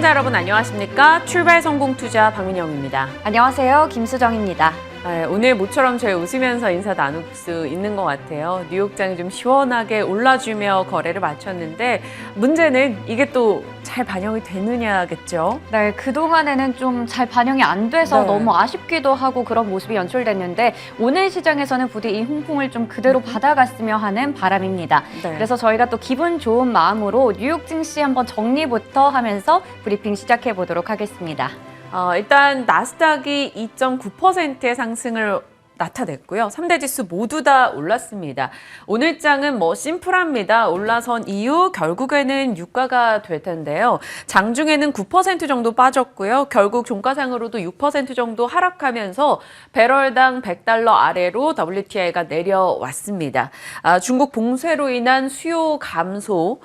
시청자 여러분 안녕하십니까? 출발 성공 투자 박민영입니다. 안녕하세요. 김수정입니다. 오늘 모처럼 저희 웃으면서 인사 나눌 수 있는 것 같아요. 뉴욕장이 좀 시원하게 올라주며 거래를 마쳤는데 문제는 이게 또 잘 반영이 되느냐겠죠? 네, 그동안에는 좀 잘 반영이 안 돼서 너무 아쉽기도 하고 그런 모습이 연출됐는데 오늘 시장에서는 부디 이 훈풍을 좀 그대로 받아갔으면 하는 바람입니다. 네. 그래서 저희가 또 기분 좋은 마음으로 뉴욕 증시 한번 정리부터 하면서 브리핑 시작해 보도록 하겠습니다. 일단 나스닥이 2.9%의 상승을 나타냈고요. 3대 지수 모두 다 올랐습니다. 오늘 장은 심플합니다. 올라선 이유 결국에는 유가가 될 텐데요. 장중에는 9% 정도 빠졌고요. 결국 종가상으로도 6% 정도 하락하면서 배럴당 $100 아래로 WTI가 내려왔습니다. 중국 봉쇄로 인한 수요 감소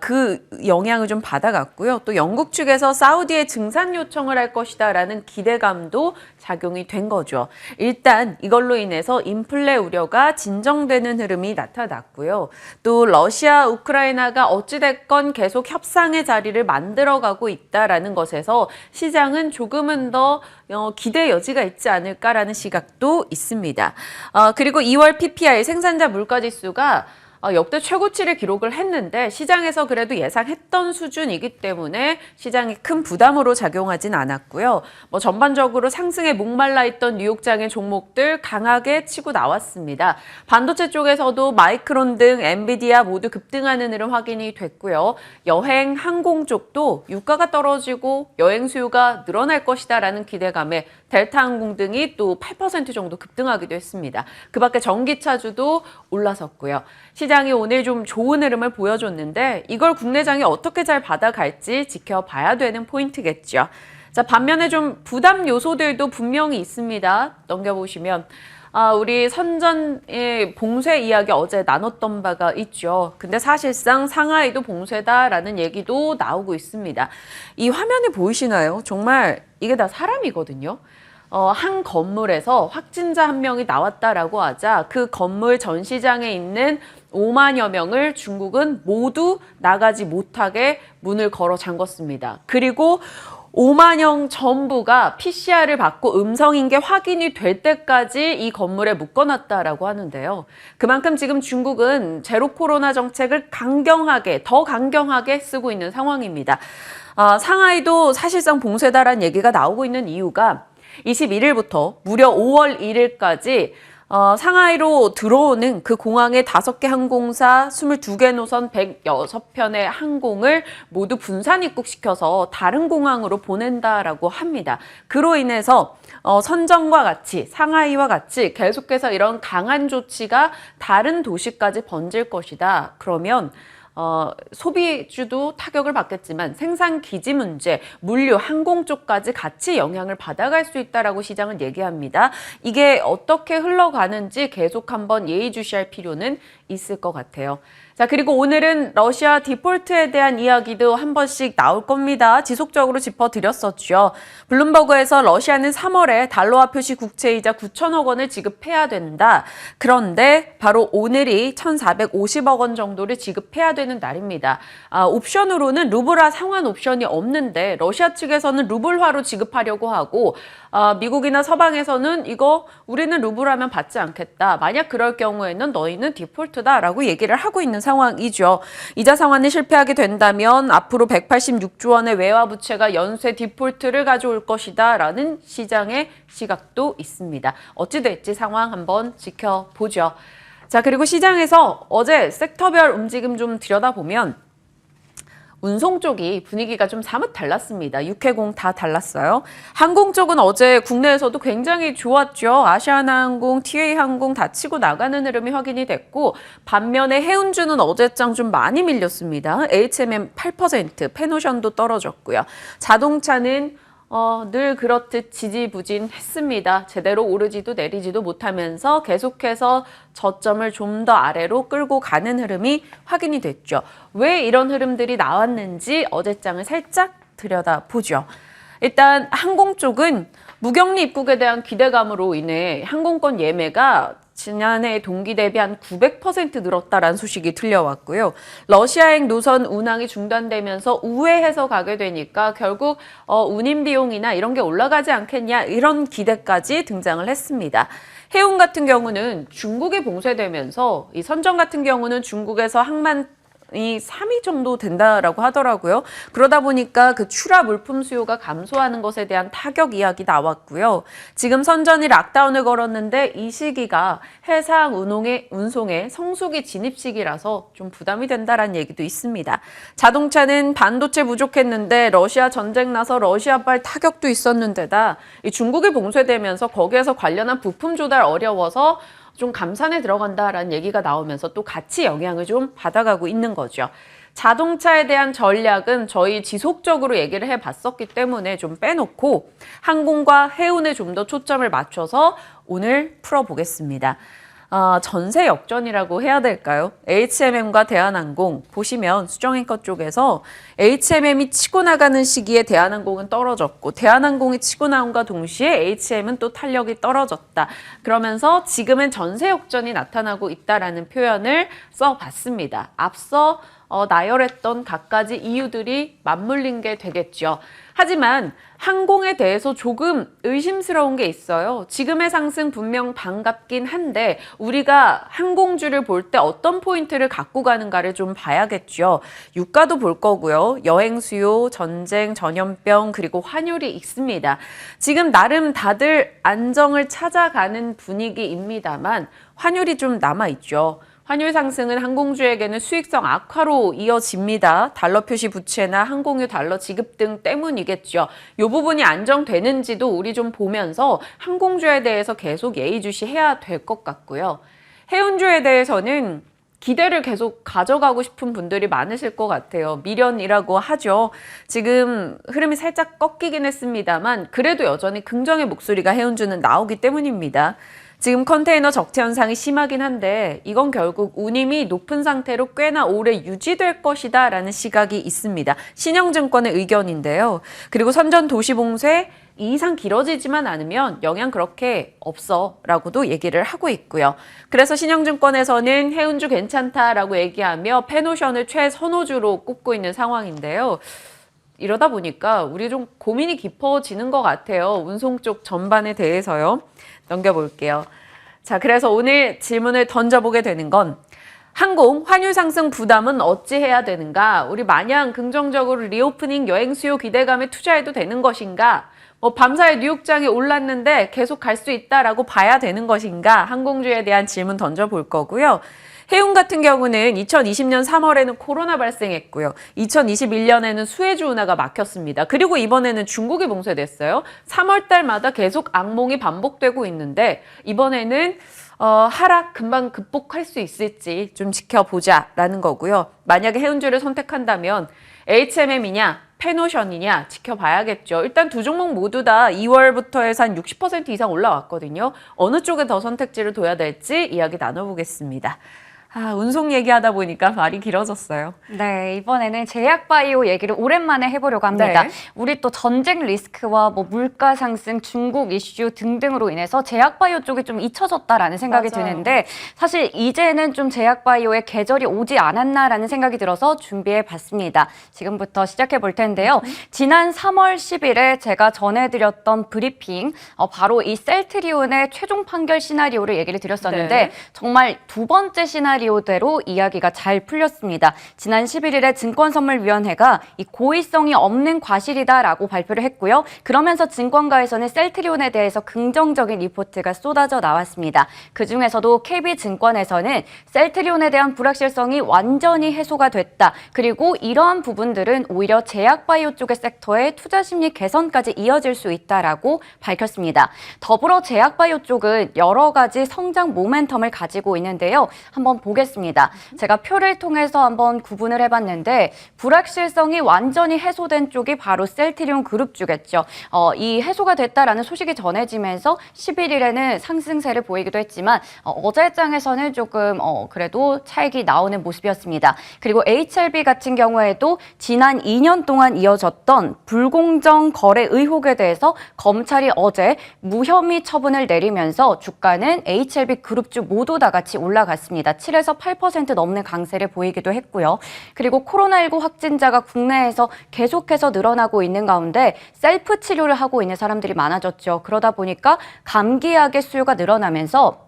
그 영향을 좀 받아갔고요. 또 영국 측에서 사우디에 증산 요청을 할 것이다라는 기대감도 작용이 된 거죠. 일단 이걸로 인해서 인플레 우려가 진정되는 흐름이 나타났고요. 또 러시아, 우크라이나가 어찌됐건 계속 협상의 자리를 만들어가고 있다라는 것에서 시장은 조금은 더 기대 여지가 있지 않을까라는 시각도 있습니다. 그리고 2월 PPI 생산자 물가지수가 역대 최고치를 기록을 했는데 시장에서 그래도 예상했던 수준이기 때문에 시장이 큰 부담으로 작용하진 않았고요. 전반적으로 상승에 목말라 있던 뉴욕장의 종목들 강하게 치고 나왔습니다. 반도체 쪽에서도 마이크론 등 엔비디아 모두 급등하는 흐름 확인이 됐고요. 여행, 항공 쪽도 유가가 떨어지고 여행 수요가 늘어날 것이다라는 기대감에 델타항공 등이 또 8% 정도 급등하기도 했습니다. 그 밖에 전기차주도 올라섰고요. 시장이 오늘 좀 좋은 흐름을 보여줬는데 이걸 국내장이 어떻게 잘 받아갈지 지켜봐야 되는 포인트겠죠. 자, 반면에 좀 부담 요소들도 분명히 있습니다. 넘겨보시면 우리 선전의 봉쇄 이야기 어제 나눴던 바가 있죠. 근데 사실상 상하이도 봉쇄다라는 얘기도 나오고 있습니다. 이 화면에 보이시나요? 정말 이게 다 사람이거든요. 한 건물에서 확진자 한 명이 나왔다라고 하자 그 건물 전 시장에 있는 5만여 명을 중국은 모두 나가지 못하게 문을 걸어 잠궜습니다. 그리고 5만여 전부가 PCR을 받고 음성인 게 확인이 될 때까지 이 건물에 묶어놨다라고 하는데요. 그만큼 지금 중국은 제로 코로나 정책을 더 강경하게 쓰고 있는 상황입니다. 상하이도 사실상 봉쇄다라는 얘기가 나오고 있는 이유가 21일부터 무려 5월 1일까지 상하이로 들어오는 그 공항의 5개 항공사 22개 노선 106편의 항공을 모두 분산 입국시켜서 다른 공항으로 보낸다라고 합니다. 그로 인해서 선전과 같이 상하이와 같이 계속해서 이런 강한 조치가 다른 도시까지 번질 것이다. 그러면 소비주도 타격을 받겠지만 생산 기지 문제, 물류, 항공 쪽까지 같이 영향을 받아갈 수 있다라고 시장은 얘기합니다. 이게 어떻게 흘러가는지 계속 한번 예의주시할 필요는 있을 것 같아요. 자, 그리고 오늘은 러시아 디폴트에 대한 이야기도 한 번씩 나올 겁니다. 지속적으로 짚어드렸었죠. 블룸버그에서 러시아는 3월에 달러화 표시 국채이자 9천억 원을 지급해야 된다. 그런데 바로 오늘이 1,450억 원 정도를 지급해야 되는 날입니다. 옵션으로는 루블화 상환 옵션이 없는데 러시아 측에서는 루블화로 지급하려고 하고 미국이나 서방에서는 이거 우리는 루블하면 받지 않겠다. 만약 그럴 경우에는 너희는 디폴트다라고 얘기를 하고 있는 상황이죠. 이자 상환이 실패하게 된다면 앞으로 186조 원의 외화 부채가 연쇄 디폴트를 가져올 것이다 라는 시장의 시각도 있습니다. 어찌 될지 상황 한번 지켜보죠. 자, 그리고 시장에서 어제 섹터별 움직임 좀 들여다보면 운송 쪽이 분위기가 좀 사뭇 달랐습니다. 육해공 다 달랐어요. 항공 쪽은 어제 국내에서도 굉장히 좋았죠. 아시아나항공, TA항공 다 치고 나가는 흐름이 확인이 됐고 반면에 해운주는 어제장 좀 많이 밀렸습니다. HMM 8%, 페노션도 떨어졌고요. 자동차는 늘 그렇듯 지지부진했습니다. 제대로 오르지도 내리지도 못하면서 계속해서 저점을 좀 더 아래로 끌고 가는 흐름이 확인이 됐죠. 왜 이런 흐름들이 나왔는지 어제장을 살짝 들여다보죠. 일단 항공 쪽은 무격리 입국에 대한 기대감으로 인해 항공권 예매가 지난해 동기 대비 한 900% 늘었다라는 소식이 들려왔고요. 러시아행 노선 운항이 중단되면서 우회해서 가게 되니까 결국 운임 비용이나 이런 게 올라가지 않겠냐 이런 기대까지 등장을 했습니다. 해운 같은 경우는 중국이 봉쇄되면서 이 선전 같은 경우는 중국에서 항만 이 3위 정도 된다라고 하더라고요. 그러다 보니까 그 출하 물품 수요가 감소하는 것에 대한 타격 이야기 나왔고요. 지금 선전이 락다운을 걸었는데 이 시기가 해상 운송의 성수기 진입 시기라서 좀 부담이 된다라는 얘기도 있습니다. 자동차는 반도체 부족했는데 러시아 전쟁 나서 러시아발 타격도 있었는데다 이 중국이 봉쇄되면서 거기에서 관련한 부품 조달 어려워서 좀 감산에 들어간다라는 얘기가 나오면서 또 같이 영향을 좀 받아가고 있는 거죠. 자동차에 대한 전략은 저희 지속적으로 얘기를 해봤었기 때문에 좀 빼놓고 항공과 해운에 좀 더 초점을 맞춰서 오늘 풀어보겠습니다. 전세 역전이라고 해야 될까요? HMM과 대한항공 보시면 수정앵커 쪽에서 HMM이 치고 나가는 시기에 대한항공은 떨어졌고 대한항공이 치고 나온과 동시에 HM은 또 탄력이 떨어졌다. 그러면서 지금은 전세 역전이 나타나고 있다라는 표현을 써봤습니다. 앞서 나열했던 갖가지 이유들이 맞물린 게 되겠죠. 하지만 항공에 대해서 조금 의심스러운 게 있어요. 지금의 상승 분명 반갑긴 한데 우리가 항공주를 볼 때 어떤 포인트를 갖고 가는가를 좀 봐야겠죠. 유가도 볼 거고요. 여행 수요, 전쟁, 전염병 그리고 환율이 있습니다. 지금 나름 다들 안정을 찾아가는 분위기입니다만 환율이 좀 남아있죠. 환율 상승은 항공주에게는 수익성 악화로 이어집니다. 달러 표시 부채나 항공유 달러 지급 등 때문이겠죠. 이 부분이 안정되는지도 우리 좀 보면서 항공주에 대해서 계속 예의주시해야 될 것 같고요. 해운주에 대해서는 기대를 계속 가져가고 싶은 분들이 많으실 것 같아요. 미련이라고 하죠. 지금 흐름이 살짝 꺾이긴 했습니다만 그래도 여전히 긍정의 목소리가 해운주는 나오기 때문입니다. 지금 컨테이너 적체 현상이 심하긴 한데 이건 결국 운임이 높은 상태로 꽤나 오래 유지될 것이다 라는 시각이 있습니다. 신영증권의 의견인데요. 그리고 선전 도시 봉쇄 이 이상 길어지지만 않으면 영향 그렇게 없어 라고도 얘기를 하고 있고요. 그래서 신영증권에서는 해운주 괜찮다라고 얘기하며 페노션을 최선호주로 꼽고 있는 상황인데요. 이러다 보니까 우리 좀 고민이 깊어지는 것 같아요. 운송 쪽 전반에 대해서요. 넘겨볼게요. 자, 그래서 오늘 질문을 던져보게 되는 건 항공 환율 상승 부담은 어찌해야 되는가? 우리 마냥 긍정적으로 리오프닝 여행 수요 기대감에 투자해도 되는 것인가? 밤사이 뉴욕장이 올랐는데 계속 갈 수 있다라고 봐야 되는 것인가? 항공주에 대한 질문 던져볼 거고요. 해운 같은 경우는 2020년 3월에는 코로나 발생했고요. 2021년에는 수에즈 운하가 막혔습니다. 그리고 이번에는 중국이 봉쇄됐어요. 3월 달마다 계속 악몽이 반복되고 있는데 이번에는 하락 금방 극복할 수 있을지 좀 지켜보자라는 거고요. 만약에 해운주를 선택한다면 HMM이냐 페노션이냐 지켜봐야겠죠. 일단 두 종목 모두 다 2월부터 해서 한 60% 이상 올라왔거든요. 어느 쪽에 더 선택지를 둬야 될지 이야기 나눠보겠습니다. 운송 얘기하다 보니까 말이 길어졌어요. 네, 이번에는 제약바이오 얘기를 오랜만에 해보려고 합니다. 네. 우리 또 전쟁 리스크와 물가 상승, 중국 이슈 등등으로 인해서 제약바이오 쪽이 좀 잊혀졌다라는 생각이 맞아요. 드는데 사실 이제는 좀 제약바이오의 계절이 오지 않았나라는 생각이 들어서 준비해봤습니다. 지금부터 시작해 볼 텐데요. 지난 3월 10일에 제가 전해드렸던 브리핑, 바로 이 셀트리온의 최종 판결 시나리오를 얘기를 드렸었는데 네. 정말 두 번째 시나리오대로 이야기가 잘 풀렸습니다. 지난 11일에 증권선물위원회가 이 고의성이 없는 과실이다라고 발표를 했고요. 그러면서 증권가에서는 셀트리온에 대해서 긍정적인 리포트가 쏟아져 나왔습니다. 그중에서도 KB증권에서는 셀트리온에 대한 불확실성이 완전히 해소가 됐다. 그리고 이러한 부분들은 오히려 제약바이오 쪽의 섹터의 투자 심리 개선까지 이어질 수 있다라고 밝혔습니다. 더불어 제약바이오 쪽은 여러 가지 성장 모멘텀을 가지고 있는데요. 한번 보겠습니다. 보겠습니다. 제가 표를 통해서 한번 구분을 해봤는데 불확실성이 완전히 해소된 쪽이 바로 셀트리온 그룹주겠죠. 이 해소가 됐다라는 소식이 전해지면서 11일에는 상승세를 보이기도 했지만 어제 장에서는 조금 그래도 차익이 나오는 모습이었습니다. 그리고 HLB 같은 경우에도 지난 2년 동안 이어졌던 불공정 거래 의혹에 대해서 검찰이 어제 무혐의 처분을 내리면서 주가는 HLB 그룹주 모두 다 같이 올라갔습니다. 7에서 8% 넘는 강세를 보이기도 했고요. 그리고 코로나19 확진자가 국내에서 계속해서 늘어나고 있는 가운데 셀프 치료를 하고 있는 사람들이 많아졌죠. 그러다 보니까 감기약의 수요가 늘어나면서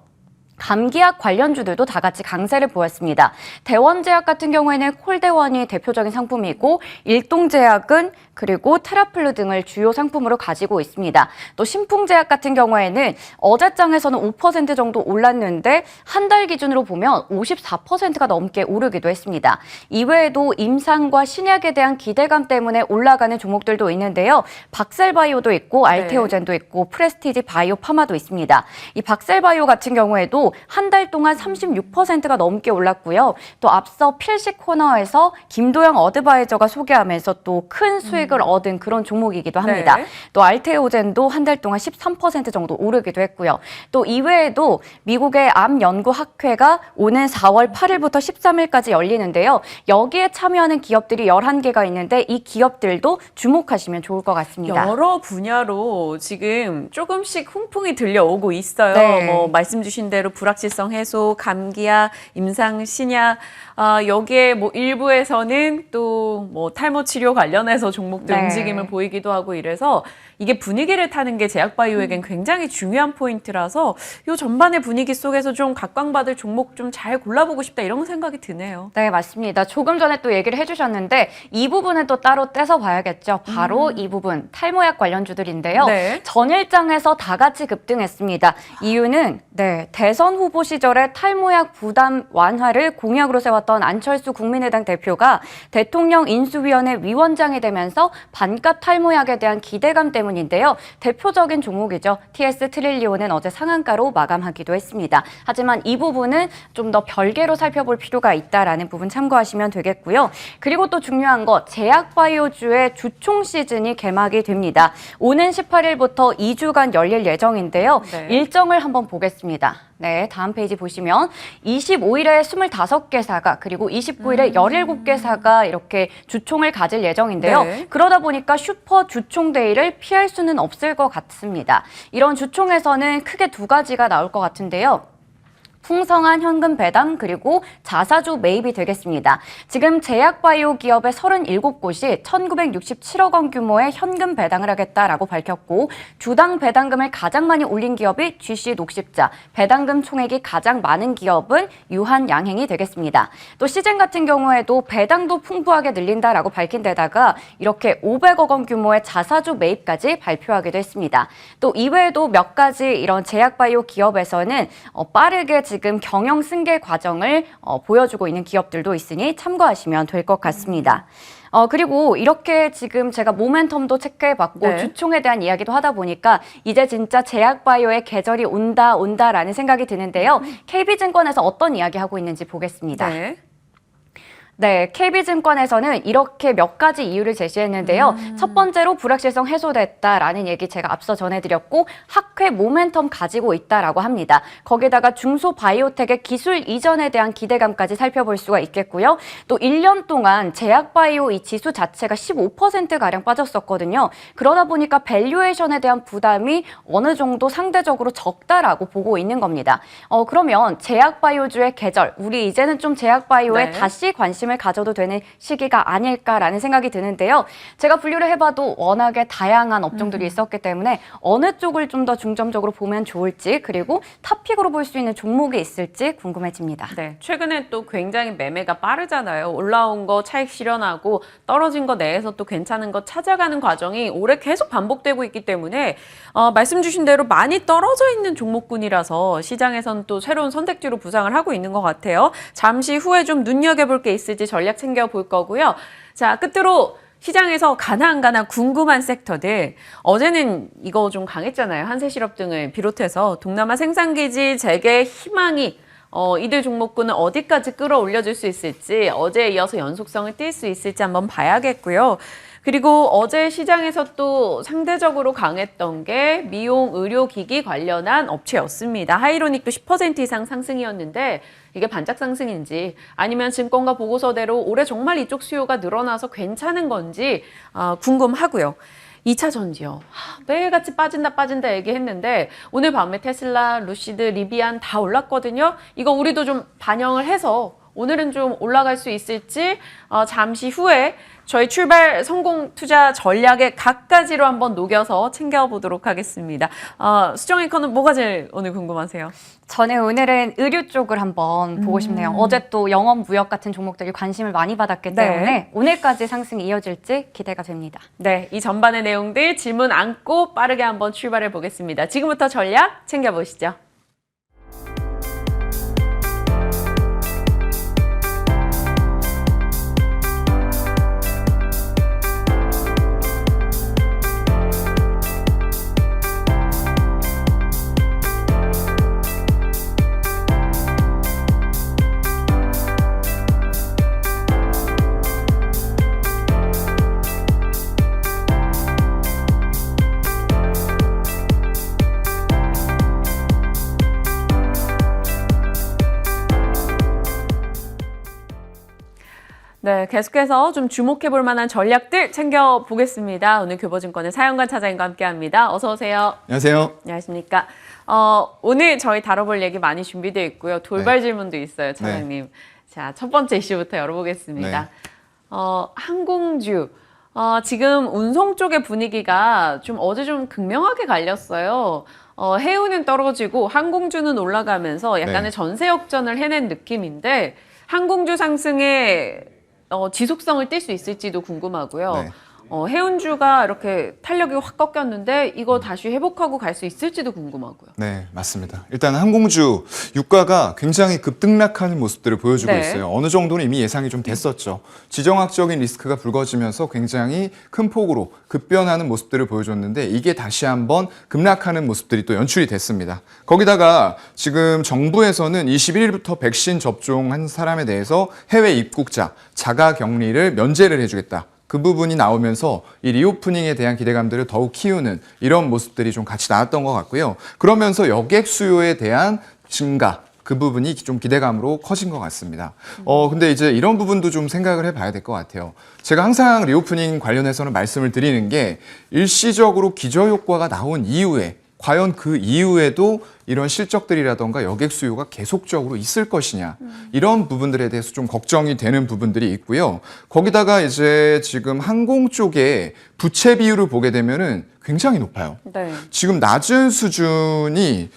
감기약 관련주들도 다 같이 강세를 보였습니다. 대원제약 같은 경우에는 콜대원이 대표적인 상품이고 일동제약은 그리고 테라플루 등을 주요 상품으로 가지고 있습니다. 또 신풍제약 같은 경우에는 어제장에서는 5% 정도 올랐는데 한 달 기준으로 보면 54%가 넘게 오르기도 했습니다. 이외에도 임상과 신약에 대한 기대감 때문에 올라가는 종목들도 있는데요. 박셀바이오도 있고 알테오젠도 있고 프레스티지 바이오 파마도 있습니다. 이 박셀바이오 같은 경우에도 한 달 동안 36%가 넘게 올랐고요. 또 앞서 필식 코너에서 김도영 어드바이저가 소개하면서 또 큰 수익을 얻은 그런 종목이기도 합니다. 네. 또 알테오젠도 한 달 동안 13% 정도 오르기도 했고요. 또 이외에도 미국의 암연구학회가 오는 4월 8일부터 13일까지 열리는데요. 여기에 참여하는 기업들이 11개가 있는데 이 기업들도 주목하시면 좋을 것 같습니다. 여러 분야로 지금 조금씩 훈풍이 들려오고 있어요. 네. 뭐 말씀 주신 대로 불확실성 해소, 감기약, 임상 신약, 여기에 뭐 일부에서는 또 뭐 탈모 치료 관련해서 종목들 네. 움직임을 보이기도 하고 이래서 이게 분위기를 타는 게 제약바이오에겐 굉장히 중요한 포인트라서 이 전반의 분위기 속에서 좀 각광받을 종목 좀 잘 골라보고 싶다 이런 생각이 드네요. 네, 맞습니다. 조금 전에 또 얘기를 해주셨는데 이 부분은 또 따로 떼서 봐야겠죠. 바로 이 부분, 탈모약 관련주들인데요. 네. 전일장에서 다 같이 급등했습니다. 이유는 대선 후보 시절에 탈모약 부담 완화를 공약으로 세웠던 안철수 국민의당 대표가 대통령 인수위원회 위원장이 되면서 반값 탈모약에 대한 기대감 때문인데요. 대표적인 종목이죠. TS 트릴리온은 어제 상한가로 마감하기도 했습니다. 하지만 이 부분은 좀 더 별개로 살펴볼 필요가 있다라는 부분 참고하시면 되겠고요. 그리고 또 중요한 거 제약바이오주의 주총 시즌이 개막이 됩니다. 오는 18일부터 2주간 열릴 예정인데요. 네. 일정을 한번 보겠습니다. 네, 다음 페이지 보시면 25일에 25개사가 그리고 29일에 17개사가 이렇게 주총을 가질 예정인데요. 네. 그러다 보니까 슈퍼 주총데이를 피할 수는 없을 것 같습니다. 이런 주총에서는 크게 두 가지가 나올 것 같은데요. 풍성한 현금 배당 그리고 자사주 매입이 되겠습니다. 지금 제약바이오 기업의 37곳이 1,967억 원 규모의 현금 배당을 하겠다라고 밝혔고 주당 배당금을 가장 많이 올린 기업이 GC 녹십자, 배당금 총액이 가장 많은 기업은 유한양행이 되겠습니다. 또 시젠 같은 경우에도 배당도 풍부하게 늘린다라고 밝힌 데다가 이렇게 500억 원 규모의 자사주 매입까지 발표하기도 했습니다. 또 이외에도 몇 가지 이런 제약바이오 기업에서는 빠르게 지금 경영 승계 과정을 보여주고 있는 기업들도 있으니 참고하시면 될 것 같습니다. 그리고 이렇게 지금 제가 모멘텀도 체크해봤고 네. 주총에 대한 이야기도 하다 보니까 이제 진짜 제약바이오의 계절이 온다라는 생각이 드는데요. KB증권에서 어떤 이야기 하고 있는지 보겠습니다. 네. 네, KB증권에서는 이렇게 몇 가지 이유를 제시했는데요. 첫 번째로 불확실성 해소됐다라는 얘기 제가 앞서 전해드렸고 학회 모멘텀 가지고 있다라고 합니다. 거기다가 중소바이오텍의 기술 이전에 대한 기대감까지 살펴볼 수가 있겠고요. 또 1년 동안 제약바이오 이 지수 자체가 15%가량 빠졌었거든요. 그러다 보니까 밸류에이션에 대한 부담이 어느 정도 상대적으로 적다라고 보고 있는 겁니다. 그러면 제약바이오주의 계절, 우리 이제는 좀 제약바이오에 네. 다시 관심을 가져도 되는 시기가 아닐까라는 생각이 드는데요. 제가 분류를 해봐도 워낙에 다양한 업종들이 있었기 때문에 어느 쪽을 좀 더 중점적으로 보면 좋을지 그리고 탑픽으로 볼 수 있는 종목이 있을지 궁금해집니다. 네, 최근에 또 굉장히 매매가 빠르잖아요. 올라온 거 차익 실현하고 떨어진 거 내에서 또 괜찮은 거 찾아가는 과정이 올해 계속 반복되고 있기 때문에 말씀 주신 대로 많이 떨어져 있는 종목군이라서 시장에서는 또 새로운 선택지로 부상을 하고 있는 것 같아요. 잠시 후에 좀 눈여겨볼 게 있을지 전략 챙겨볼 거고요. 자, 끝으로 시장에서 가나 궁금한 섹터들. 어제는 이거 좀 강했잖아요. 한세실업 등을 비롯해서 동남아 생산기지 재개 희망이 이들 종목군은 어디까지 끌어올려줄 수 있을지, 어제에 이어서 연속성을 띌 수 있을지 한번 봐야겠고요. 그리고 어제 시장에서 또 상대적으로 강했던 게 미용, 의료기기 관련한 업체였습니다. 하이로닉도 10% 이상 상승이었는데 이게 반짝 상승인지 아니면 증권가 보고서대로 올해 정말 이쪽 수요가 늘어나서 괜찮은 건지 궁금하고요. 2차 전지요. 매일같이 빠진다 얘기했는데 오늘 밤에 테슬라, 루시드, 리비안 다 올랐거든요. 이거 우리도 좀 반영을 해서 오늘은 좀 올라갈 수 있을지 잠시 후에 저희 출발 성공 투자 전략의 각가지로 한번 녹여서 챙겨보도록 하겠습니다. 수정 앵커는 뭐가 제일 오늘 궁금하세요? 저는 오늘은 의류 쪽을 한번 보고 싶네요. 어제 또 영업 무역 같은 종목들이 관심을 많이 받았기 때문에 오늘까지 상승이 이어질지 기대가 됩니다. 네, 이 전반의 내용들 질문 안고 빠르게 한번 출발해 보겠습니다. 지금부터 전략 챙겨보시죠. 네, 계속해서 좀 주목해 볼 만한 전략들 챙겨보겠습니다. 오늘 교보증권의 사연관 차장님과 함께합니다. 어서 오세요. 안녕하세요. 안녕하십니까. 오늘 저희 다뤄볼 얘기 많이 준비되어 있고요. 돌발 질문도 있어요, 차장님. 자, 첫 번째 이슈부터 열어보겠습니다. 항공주. 지금 운송 쪽의 분위기가 좀 어제 좀 극명하게 갈렸어요. 해운은 떨어지고 항공주는 올라가면서 약간의 전세 역전을 해낸 느낌인데 항공주 상승에 지속성을 띌 수 있을지도 궁금하고요. 해운주가 이렇게 탄력이 확 꺾였는데 이거 다시 회복하고 갈 수 있을지도 궁금하고요. 네, 맞습니다. 일단 항공주 유가가 굉장히 급등락하는 모습들을 보여주고 있어요. 어느 정도는 이미 예상이 좀 됐었죠. 지정학적인 리스크가 불거지면서 굉장히 큰 폭으로 급변하는 모습들을 보여줬는데 이게 다시 한번 급락하는 모습들이 또 연출이 됐습니다. 거기다가 지금 정부에서는 21일부터 백신 접종한 사람에 대해서 해외 입국자 자가 격리를 면제를 해주겠다. 그 부분이 나오면서 이 리오프닝에 대한 기대감들을 더욱 키우는 이런 모습들이 좀 같이 나왔던 것 같고요. 그러면서 여객 수요에 대한 증가, 그 부분이 좀 기대감으로 커진 것 같습니다. 근데 이제 이런 부분도 좀 생각을 해봐야 될 것 같아요. 제가 항상 리오프닝 관련해서는 말씀을 드리는 게 일시적으로 기저효과가 나온 이후에 과연 그 이후에도 이런 실적들이라던가 여객 수요가 계속적으로 있을 것이냐 이런 부분들에 대해서 좀 걱정이 되는 부분들이 있고요. 거기다가 이제 지금 항공 쪽에 부채 비율을 보게 되면은 굉장히 높아요. 지금 낮은 수준이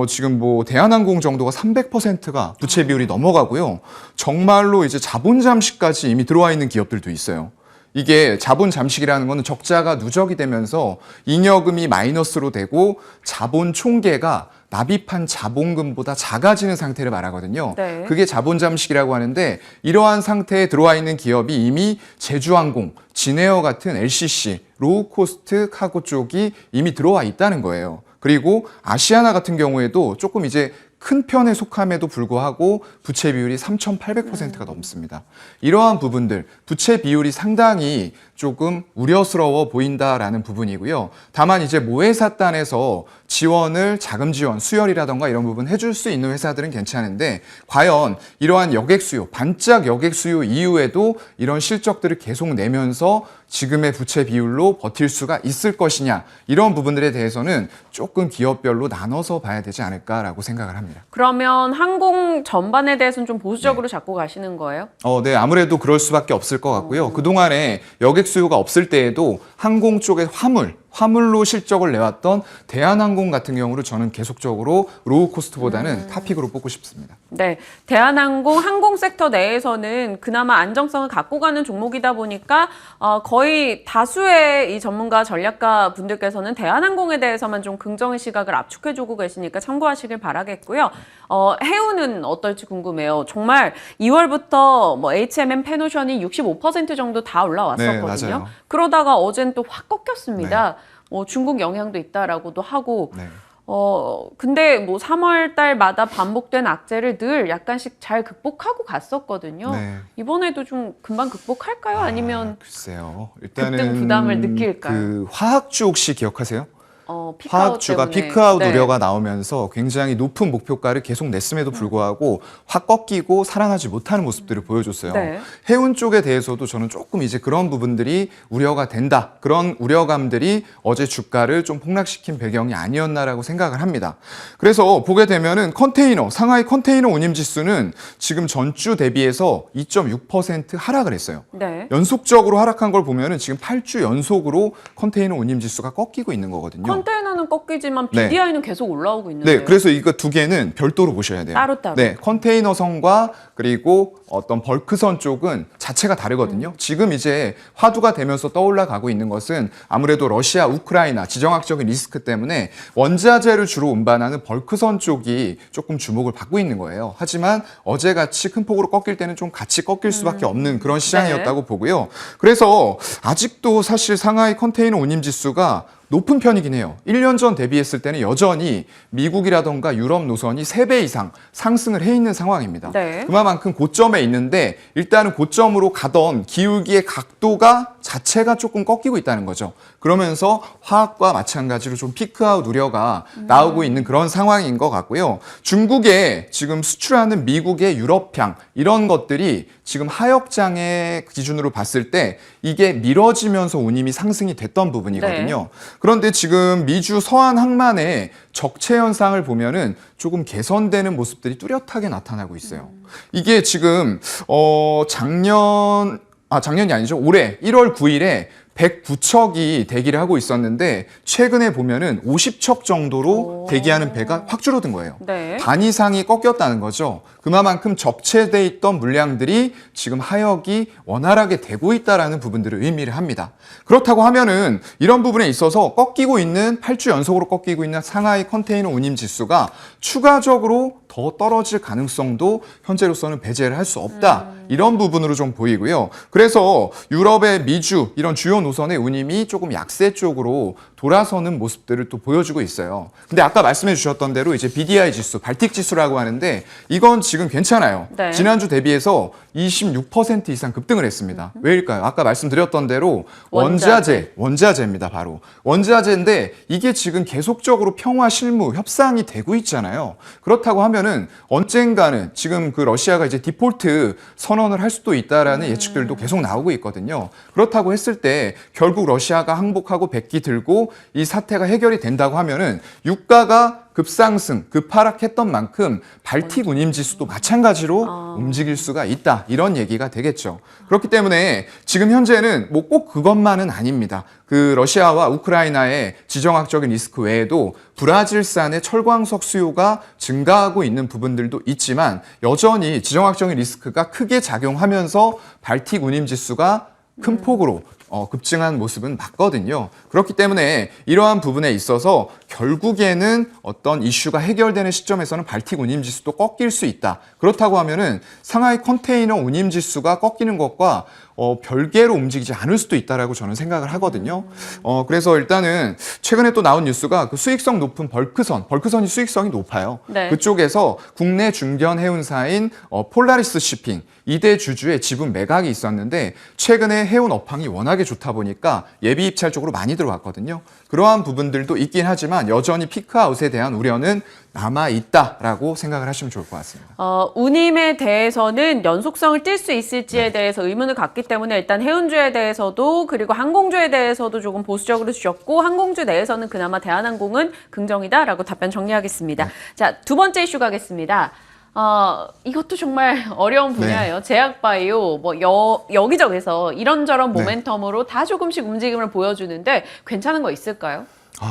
지금 뭐 대한항공 정도가 300%가 부채 비율이 넘어가고요. 정말로 이제 자본 잠식까지 이미 들어와 있는 기업들도 있어요. 이게 자본 잠식이라는 거는 적자가 누적이 되면서 잉여금이 마이너스로 되고 자본 총계가 납입한 자본금보다 작아지는 상태를 말하거든요. 그게 자본 잠식이라고 하는데 이러한 상태에 들어와 있는 기업이 이미 제주항공, 진에어 같은 LCC, 로우코스트 카고 쪽이 이미 들어와 있다는 거예요. 그리고 아시아나 같은 경우에도 조금 이제 큰 편에 속함에도 불구하고 부채 비율이 3,800%가 넘습니다. 이러한 부분들, 부채 비율이 상당히 조금 우려스러워 보인다라는 부분이고요. 다만 이제 모회사단에서 지원을 자금 지원, 수혈이라던가 이런 부분 해줄 수 있는 회사들은 괜찮은데 과연 이러한 여객 수요, 반짝 여객 수요 이후에도 이런 실적들을 계속 내면서 지금의 부채 비율로 버틸 수가 있을 것이냐 이런 부분들에 대해서는 조금 기업별로 나눠서 봐야 되지 않을까라고 생각을 합니다. 그러면 항공 전반에 대해서는 좀 보수적으로 잡고 가시는 거예요? 네, 아무래도 그럴 수밖에 없을 것 같고요. 그동안에 여객 수요가 없을 때에도 항공 쪽의 화물로 실적을 내왔던 대한항공 같은 경우를 저는 계속적으로 로우코스트보다는 탑픽으로 뽑고 싶습니다. 네, 대한항공 항공 섹터 내에서는 그나마 안정성을 갖고 가는 종목이다 보니까 거의 다수의 이 전문가 전략가 분들께서는 대한항공에 대해서만 좀 긍정의 시각을 압축해주고 계시니까 참고하시길 바라겠고요. 해운은 어떨지 궁금해요. 정말 2월부터 뭐 H&M 페노션이 65% 정도 다 올라왔었거든요. 맞아요. 그러다가 어젠 또 확 꺾였습니다. 중국 영향도 있다라고도 하고 근데 뭐 3월 달마다 반복된 악재를 늘 약간씩 잘 극복하고 갔었거든요. 네. 이번에도 좀 금방 극복할까요? 아니면 글쎄요. 급등 일단은 부담을 느낄까요? 그 화학주 혹시 기억하세요? 피크아웃 화학주가 때문에. 피크아웃 네. 우려가 나오면서 굉장히 높은 목표가를 계속 냈음에도 불구하고 확 꺾이고 살아나지 못하는 모습들을 보여줬어요. 네. 해운 쪽에 대해서도 저는 조금 이제 그런 부분들이 우려가 된다. 그런 우려감들이 어제 주가를 좀 폭락시킨 배경이 아니었나라고 생각을 합니다. 그래서 보게 되면은 상하이 컨테이너 운임 지수는 지금 전주 대비해서 2.6% 하락을 했어요. 네. 연속적으로 하락한 걸 보면은 지금 8주 연속으로 컨테이너 운임 지수가 꺾이고 있는 거거든요. 컨테이너는 꺾이지만 네. BDI는 계속 올라오고 있는데요. 네, 그래서 이거 두 개는 별도로 보셔야 돼요. 따로따로. 네, 컨테이너선과 그리고 어떤 벌크선 쪽은 자체가 다르거든요. 지금 이제 화두가 되면서 떠올라가고 있는 것은 아무래도 러시아, 우크라이나 지정학적인 리스크 때문에 원자재를 주로 운반하는 벌크선 쪽이 조금 주목을 받고 있는 거예요. 하지만 어제같이 큰 폭으로 꺾일 때는 좀 같이 꺾일 수밖에 없는 그런 시장이었다고 보고요. 그래서 아직도 사실 상하이 컨테이너 운임 지수가 높은 편이긴 해요. 1년 전 대비했을 때는 여전히 미국이라던가 유럽 노선이 3배 이상 상승을 해 있는 상황입니다. 네. 그만큼 고점에 있는데 일단은 고점으로 가던 기울기의 각도가 자체가 조금 꺾이고 있다는 거죠. 그러면서 화학과 마찬가지로 좀 피크아웃 우려가 나오고 있는 그런 상황인 것 같고요. 중국에 지금 수출하는 미국의 유럽향 이런 것들이 지금 하역장의 기준으로 봤을 때 이게 미뤄지면서 운임이 상승이 됐던 부분이거든요. 네. 그런데 지금 미주 서한 항만의 적체 현상을 보면은 조금 개선되는 모습들이 뚜렷하게 나타나고 있어요. 이게 지금 작년이 아니죠. 올해 1월 9일에 109척이 대기를 하고 있었는데 최근에 보면은 50척 정도로 대기하는 배가 확 줄어든 거예요. 네. 반 이상이 꺾였다는 거죠. 그만큼 적체돼 있던 물량들이 지금 하역이 원활하게 되고 있다라는 부분들을 의미를 합니다. 그렇다고 하면은 이런 부분에 있어서 꺾이고 있는 8주 연속으로 꺾이고 있는 상하이 컨테이너 운임 지수가 추가적으로 더 떨어질 가능성도 현재로서는 배제를 할 수 없다. 이런 부분으로 좀 보이고요. 그래서 유럽의 미주 이런 주요 노선의 운임이 조금 약세 쪽으로 돌아서는 모습들을 또 보여주고 있어요. 근데 아까 말씀해 주셨던 대로 이제 BDI 지수, 발틱 지수라고 하는데 이건 지금 괜찮아요. 네. 지난주 대비해서 26% 이상 급등을 했습니다. 왜일까요? 아까 말씀드렸던 대로 원자재입니다. 바로 원자재인데 이게 지금 계속적으로 평화 실무 협상이 되고 있잖아요. 그렇다고 하면은 언젠가는 지금 그 러시아가 이제 디폴트 선언을 할 수도 있다라는 예측들도 계속 나오고 있거든요. 그렇다고 했을 때 결국 러시아가 항복하고 백기 들고 이 사태가 해결이 된다고 하면은 유가가 급상승, 급하락했던 만큼 발틱 운임 지수도 마찬가지로 움직일 수가 있다. 이런 얘기가 되겠죠. 그렇기 때문에 지금 현재는 뭐 꼭 그것만은 아닙니다. 그 러시아와 우크라이나의 지정학적인 리스크 외에도 브라질산의 철광석 수요가 증가하고 있는 부분들도 있지만 여전히 지정학적인 리스크가 크게 작용하면서 발틱 운임 지수가 큰 폭으로 급증한 모습은 맞거든요. 그렇기 때문에 이러한 부분에 있어서 결국에는 어떤 이슈가 해결되는 시점에서는 발틱 운임 지수도 꺾일 수 있다. 그렇다고 하면은 상하이 컨테이너 운임 지수가 꺾이는 것과 별개로 움직이지 않을 수도 있다라고 저는 생각을 하거든요. 그래서 일단은 최근에 또 나온 뉴스가 그 수익성 높은 벌크선이 수익성이 높아요. 네. 그쪽에서 국내 중견 해운사인 폴라리스 쉬핑 2대 주주의 지분 매각이 있었는데 최근에 해운 업황이 워낙에 좋다 보니까 예비 입찰 쪽으로 많이 들어왔거든요. 그러한 부분들도 있긴 하지만 여전히 피크아웃에 대한 우려는 남아있다라고 생각을 하시면 좋을 것 같습니다. 운임에 대해서는 연속성을 띌 수 있을지에 대해서 의문을 갖기 때문에 일단 해운주에 대해서도 그리고 항공주에 대해서도 조금 보수적으로 주셨고 항공주 내에서는 그나마 대한항공은 긍정이다라고 답변 정리하겠습니다. 자, 두 번째 이슈 가겠습니다. 이것도 정말 어려운 분야예요. 제약바이오, 여기저기서 이런저런 모멘텀으로 다 조금씩 움직임을 보여주는데 괜찮은 거 있을까요?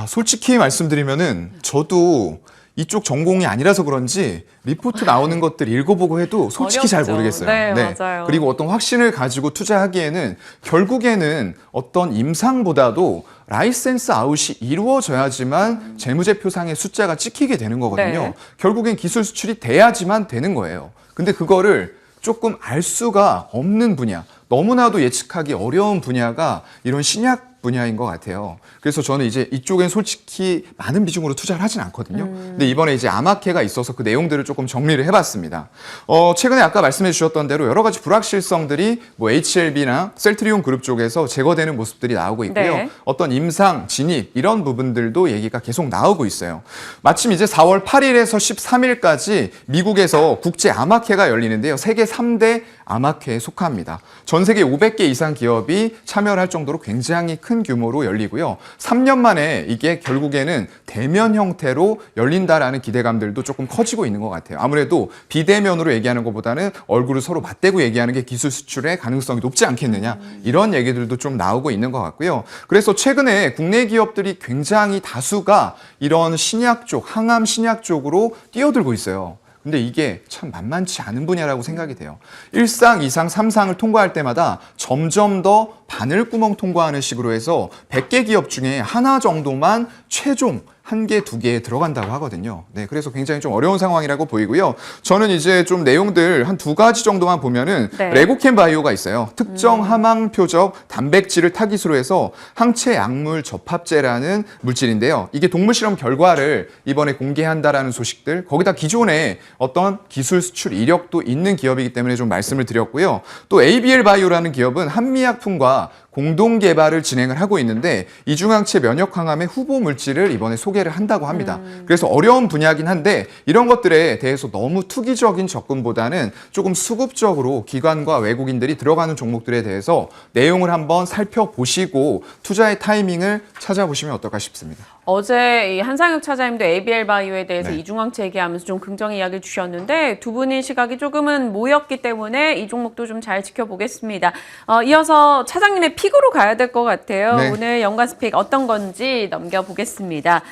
솔직히 말씀드리면은 저도 이쪽 전공이 아니라서 그런지 리포트 나오는 것들 읽어보고 해도 솔직히 잘 어렵죠. 모르겠어요. 네, 맞아요. 그리고 어떤 확신을 가지고 투자하기에는 결국에는 어떤 임상보다도 라이센스 아웃이 이루어져야지만 재무제표상의 숫자가 찍히게 되는 거거든요. 네. 결국엔 기술 수출이 돼야지만 되는 거예요. 근데 그거를 조금 알 수가 없는 분야, 너무나도 예측하기 어려운 분야가 이런 신약 분야인 것 같아요. 그래서 저는 이제 이쪽엔 솔직히 많은 비중으로 투자를 하진 않거든요. 근데 이번에 이제 아마케가 있어서 그 내용들을 조금 정리를 해봤습니다. 최근에 아까 말씀해 주셨던 대로 여러 가지 불확실성들이 뭐 HLB나 셀트리온 그룹 쪽에서 제거되는 모습들이 나오고 있고요. 네. 어떤 임상, 진입 이런 부분들도 얘기가 계속 나오고 있어요. 마침 이제 4월 8일에서 13일까지 미국에서 국제 아마케가 열리는데요. 세계 3대 아마케에 속합니다. 전 세계 500개 이상 기업이 참여를 할 정도로 굉장히 큰 규모로 열리고요. 3년 만에 이게 결국에는 대면 형태로 열린다라는 기대감들도 조금 커지고 있는 것 같아요. 아무래도 비대면으로 얘기하는 것보다는 얼굴을 서로 맞대고 얘기하는 게 기술 수출의 가능성이 높지 않겠느냐, 이런 얘기들도 좀 나오고 있는 것 같고요. 그래서 최근에 국내 기업들이 굉장히 다수가 이런 신약 쪽, 항암 신약 쪽으로 뛰어들고 있어요. 근데 이게 참 만만치 않은 분야라고 생각이 돼요. 1상, 2상, 3상을 통과할 때마다 점점 더 바늘구멍 통과하는 식으로 해서 100개 기업 중에 하나 정도만 최종 1개, 2개에 들어간다고 하거든요. 네, 그래서 굉장히 좀 어려운 상황이라고 보이고요. 저는 이제 좀 내용들 한 2가지 정도만 보면은 네. 레고캠 바이오가 있어요. 특정 함항 표적 단백질을 타깃으로 해서 항체 약물 접합제라는 물질인데요. 이게 동물 실험 결과를 이번에 공개한다라는 소식들, 거기다 기존에 어떤 기술 수출 이력도 있는 기업이기 때문에 좀 말씀을 드렸고요. 또 ABL 바이오라는 기업은 한미약품과 공동 개발을 진행을 하고 있는데 이중항체 면역 항암의 후보 물질을 이번에 소개를 한다고 합니다. 그래서 어려운 분야긴 한데 이런 것들에 대해서 너무 투기적인 접근보다는 조금 수급적으로 기관과 외국인들이 들어가는 종목들에 대해서 내용을 한번 살펴보시고 투자의 타이밍을 찾아보시면 어떨까 싶습니다. 어제 이 한상혁 차장님도 ABL 바이오에 대해서 네. 이중항체 얘기하면서 좀 긍정의 이야기를 주셨는데 두 분의 시각이 조금은 모였기 때문에 이 종목도 좀 잘 지켜보겠습니다. 이어서 차장님의 픽으로 가야 될 것 같아요. 네. 오늘 연관 스픽 어떤 건지 넘겨보겠습니다.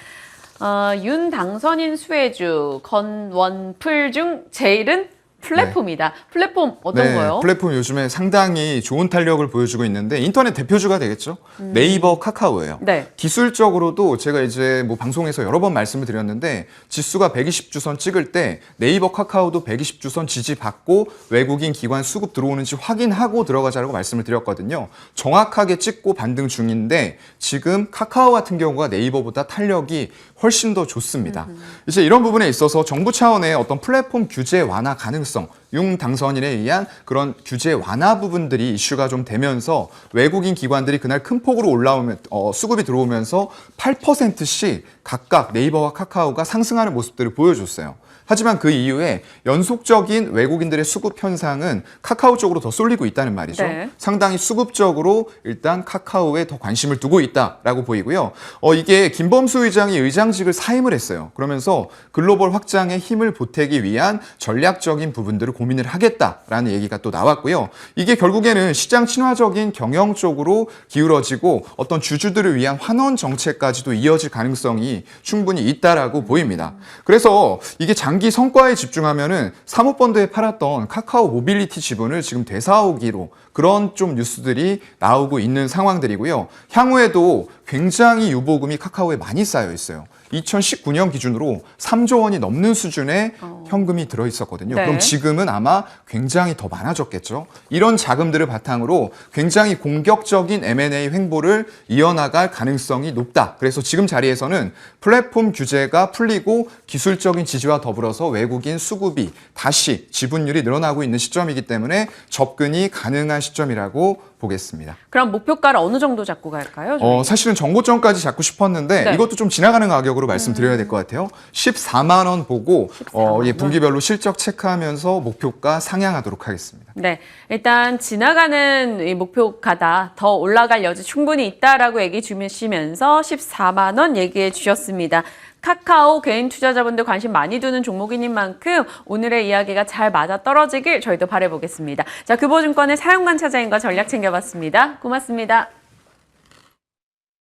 윤당선인 수혜주, 건원풀 중 제일은 플랫폼이다. 플랫폼 어떤 거요? 플랫폼 요즘에 상당히 좋은 탄력을 보여주고 있는데 인터넷 대표주가 되겠죠. 네이버, 카카오예요. 네. 기술적으로도 제가 이제 뭐 방송에서 여러 번 말씀을 드렸는데 지수가 120주선 찍을 때 네이버, 카카오도 120주선 지지받고 외국인 기관 수급 들어오는지 확인하고 들어가자라고 말씀을 드렸거든요. 정확하게 찍고 반등 중인데 지금 카카오 같은 경우가 네이버보다 탄력이 훨씬 더 좋습니다. 이제 이런 부분에 있어서 정부 차원의 어떤 플랫폼 규제 완화 가능성, 윤 당선인에 의한 그런 규제 완화 부분들이 이슈가 좀 되면서 외국인 기관들이 그날 큰 폭으로 올라오면 수급이 들어오면서 8%씩 각각 네이버와 카카오가 상승하는 모습들을 보여줬어요. 하지만 그 이후에 연속적인 외국인들의 수급 현상은 카카오 쪽으로 더 쏠리고 있다는 말이죠. 네. 상당히 수급적으로 일단 카카오에 더 관심을 두고 있다라고 보이고요. 이게 김범수 의장이 의장직을 사임을 했어요. 그러면서 글로벌 확장에 힘을 보태기 위한 전략적인 부분들을 고민을 하겠다라는 얘기가 또 나왔고요. 이게 결국에는 시장 친화적인 경영 쪽으로 기울어지고 어떤 주주들을 위한 환원 정책까지도 이어질 가능성이 충분히 있다라고 보입니다. 그래서 이게 장기 성과에 집중하면은 사모펀드에 팔았던 카카오 모빌리티 지분을 지금 되사오기로 그런 좀 뉴스들이 나오고 있는 상황들이고요. 향후에도 굉장히 유보금이 카카오에 많이 쌓여 있어요. 2019년 기준으로 3조 원이 넘는 수준의 현금이 들어있었거든요. 네. 그럼 지금은 아마 굉장히 더 많아졌겠죠. 이런 자금들을 바탕으로 굉장히 공격적인 M&A 횡보를 이어나갈 가능성이 높다. 그래서 지금 자리에서는 플랫폼 규제가 풀리고 기술적인 지지와 더불어서 외국인 수급이 다시 지분율이 늘어나고 있는 시점이기 때문에 접근이 가능한 시점이라고 보겠습니다. 그럼 목표가를 어느 정도 잡고 갈까요? 저희? 사실은 정고점까지 잡고 싶었는데 네. 이것도 좀 지나가는 가격으로 말씀드려야 될 것 같아요. 14만 원 보고 14만 원. 분기별로 실적 체크하면서 목표가 상향하도록 하겠습니다. 네, 일단 지나가는 이 목표가다 더 올라갈 여지 충분히 있다라고 얘기 주시면서 14만 원 얘기해 주셨습니다. 카카오 개인 투자자분들 관심 많이 두는 종목인 만큼 오늘의 이야기가 잘 맞아 떨어지길 저희도 바라보겠습니다. 자, 규보증권의 사용관 차장님과 전략 챙겨봤습니다. 고맙습니다.